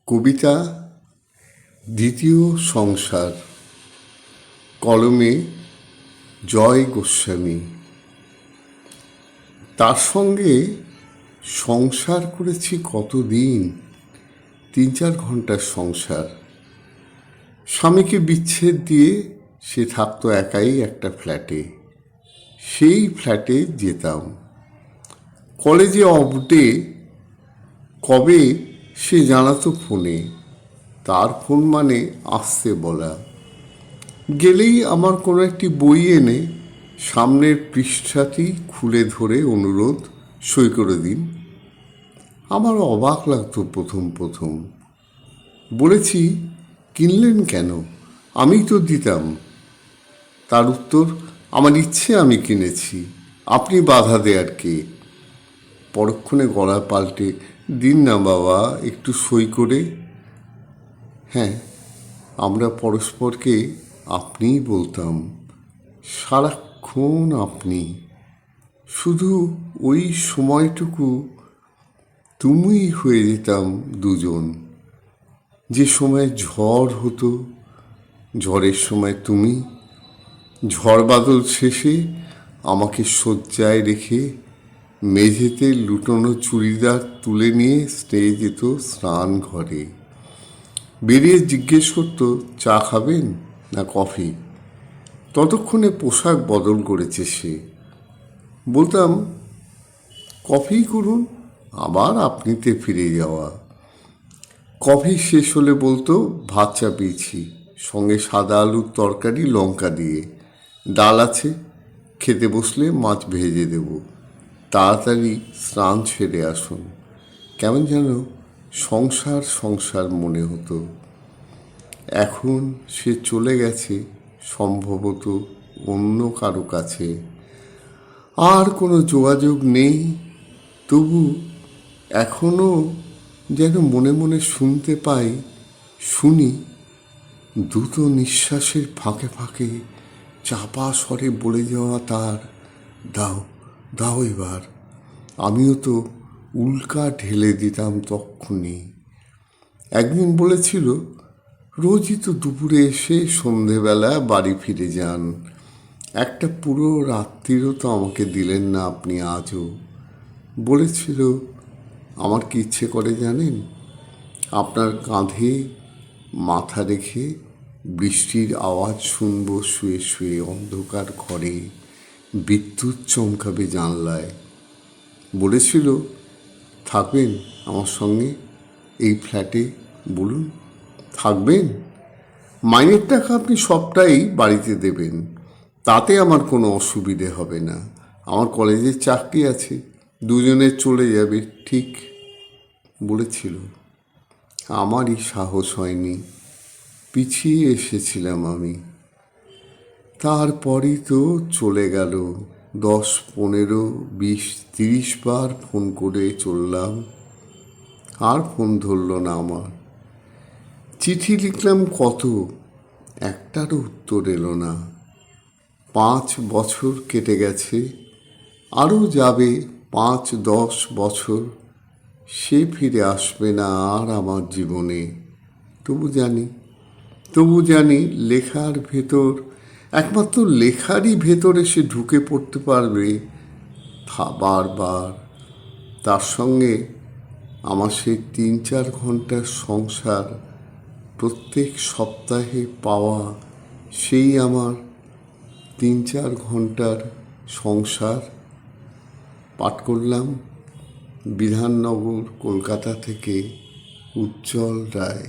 কবিতা দ্বিতীয় সংসার, কলমে জয় গোস্বামী। তার সঙ্গে সংসার করেছি কতদিন, 3-4 ঘন্টার সংসার। স্বামীকে বিচ্ছেদ দিয়ে সে থাকতো একাই একটা ফ্ল্যাটে। সেই ফ্ল্যাটে যেতাম। কলেজে অফ ডে কবে সে জানাতো ফোনে। তার ফোন মানে আসতে বলা। গেলেই আমার কোনো একটি বই এনে সামনের পৃষ্ঠাটি খুলে ধরে অনুরোধ, সই করে দিন। আমার অবাক লাগতো প্রথম। বলেছি, কিনলেন কেন? আমি তো দিতাম। তার উত্তর, আমার ইচ্ছে আমি কিনেছি, আপনি বাধা দেয়ার কে? পরক্ষণে গলা পাল্টে, দিন না বাবা, একটু সই করে। হ্যাঁ, আমরা পরস্পরকে আপনিই বলতাম, সারাক্ষণ আপনি। শুধু ওই সময়টুকু তুমিই হয়ে যেতাম দুজন। যে সময় ঝড় হতো, ঝড়ের সময় তুমি। ঝড় বাদল শেষে আমাকে শয্যায় রেখে মেঝেতে লুটোনো চুড়িদার তুলে নিয়ে স্টেয়ে যেত স্নান ঘরে। বেরিয়ে জিজ্ঞেস করতো, চা খাবেন না কফি? ততক্ষণে পোশাক বদল করেছে সে। বলতাম, কফি করুন। আবার আপনিতে ফিরে যাওয়া। কফি শেষ হলে বলতো, ভাত চাপিয়েছি, সঙ্গে সাদা আলুর তরকারি, লঙ্কা দিয়ে। ডাল আছে, খেতে বসলে মাছ ভেজে দেব। তাড়াতাড়ি স্নান ছেড়ে আসুন। কেমন যেন সংসার মনে হতো। এখন সে চলে গেছে, সম্ভবত অন্য কারো কাছে। আর কোনো যোগাযোগ নেই। তবু এখনো যেন মনে মনে শুনতে পাই, শুনি দ্রুত নিঃশ্বাসের ফাঁকে চাপা স্বরে বলে যাওয়া তার, দাও এবার। আমিও তো উল্কা ঢেলে দিতাম তক্ষুনি। একদিন বলেছিল, রোজই তো দুপুরে এসে সন্ধেবেলা বাড়ি ফিরে যান। একটা পুরো রাত্রিরও তো আমাকে দিলেন না আপনি আজও। বলেছিল, আমার কি ইচ্ছে করে জানেন? আপনার কাঁধে মাথা রেখে বৃষ্টির আওয়াজ শুনবো শুয়ে অন্ধকার ঘরে, বিদ্যুৎ চমকাবে জানলায়। বলেছিল, থাকবেন আমার সঙ্গে এই ফ্ল্যাটে? বলুন, থাকবেন? মাইনের টাকা আপনি সবটাই বাড়িতে দেবেন, তাতে আমার কোনো অসুবিধে হবে না। আমার কলেজের চাকরি আছে, দুজনে চলে যাবে। ঠিক বলেছিল। আমারই সাহস হয়নি, পিছিয়ে এসেছিলাম আমি। তারপরই তো চলে গেল। 10, 15, 20, 30 বার ফোন করে চললাম, আর ফোন ধরল না আমার। চিঠি লিখলাম কত, একটারও উত্তর এলো না। 5 বছর কেটে গেছে, আরও যাবে 5-10 বছর। সে ফিরে আসবে না আর আমার জীবনে। তবু জানি লেখার ভেতর, একমাত্র লেখারই ভেতরে সে ঢুকে পড়তে পারবে বারবার। তার সঙ্গে আমার সেই 3-4 ঘন্টার সংসার, প্রত্যেক সপ্তাহে পাওয়া সেই আমার 3-4 ঘন্টার সংসার। পাঠ করলাম বিধাননগর, কলকাতা থেকে উজ্জ্বল রায়।